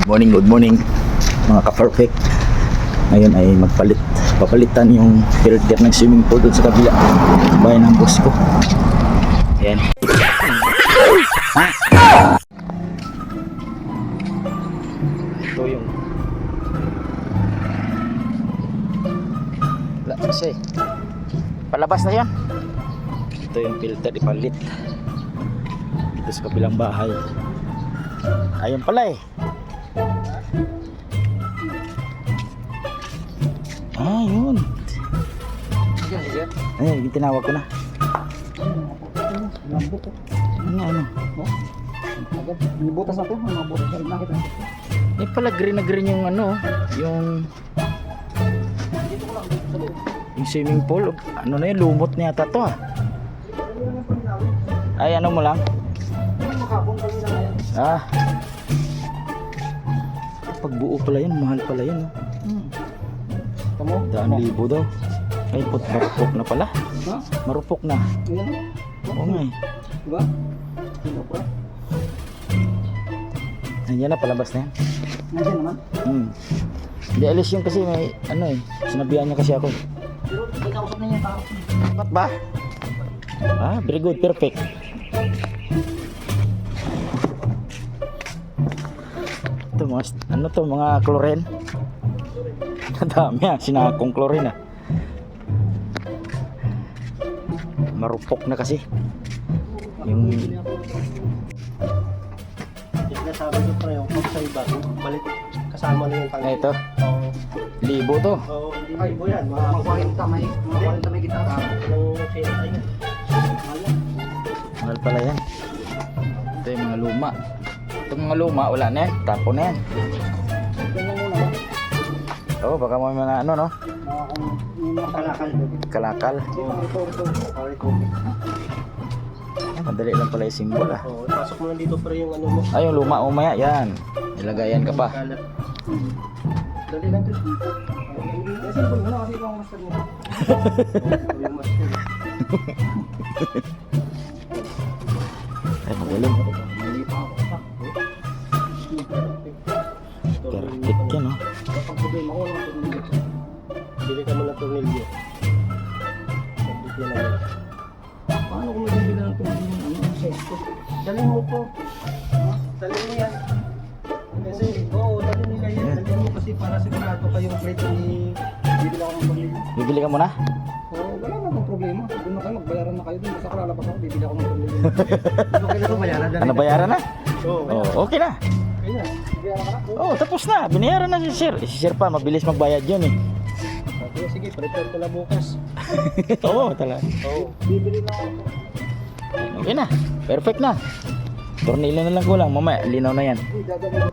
Good morning mga ka-perfect. Ngayon ay papalitan yung filter ng swimming pool doon sa kabila bayan ng boss ko. Ayan. Ito yung wala kasi palabas na yan. Ito yung filter ipalit dito sa kabilang bahay. Ayun pala eh. Yun. Ayun, tinawag ko na. Ano? Butas natin, mga butas na rin nakita. Eh pala green na green yung ano, yung swimming pool. Ano na yun, lumot na yata to ah. Ay ano mo lang? Pagbuo pala yan, mahal pala yan. Tamo? 1,000 daw. Ay, marupok na pala. Ha? Marupok na. Yan. Oo nga eh. Diba? Nandiyan na, palabas na yan. Nandiyan naman. Hindi alis yun kasi may ano eh. Sinabihan niya kasi ako. Pero may kausap na niya tao. Ba't ba? Very good, perfect. Ito mga, ano to, mga chlorine. Dami sinakong chlorine marupok na kasi yung sinasabi ko pa yung pag sa iba balik kasama na yung tanggal. Ito libo to. Hindi libo yan, mga 40 may gitara mahal pala yan. Ito yung mga luma. Itong mga luma wala na yan, tapo na yan. Oh, baka may mga ano no? Kalakal. Madali lang pala yung symbol ah. Pasok mo lang dito pa yung ano mo. Ay, yung luma umaya, yan. Ilagayan ka pa. Dali lang dito. Kasi kung wala kasi kung master mo. Ay, magaling. Perfect yan oh. Pag problema ko ng tornilyo. Bili ka mo ng tornilyo. Sabi na paano kung magbibili ng tornilyo? Ano size ko? Dalhin mo po. Dalhin mo yan. Kasi, dalhin mo kayo. Dalhin mo kasi para sigurado kayong plate ni bibili ako ng tornilyo. Bibili ka muna? Wala namang problema. Doon na kayo, magbayaran na kayo doon. Basta kalalabas ako, bibili ako ng tornilyo. Okay na ito, bayaran na. Ano bayaran na? Oo. Okay na. Kaya, bayaran ka na. Oh, tapos na. Binayaran na si Sir. Si Sir pa, mabilis magbayad yun eh. Sige, prepare ko na bukas. Oo, talaga. Oo. Bibili na ako. Okay na. Perfect na. Tornilyo na lang kulang. Mamaya, linaw na yan. Uy, dadali.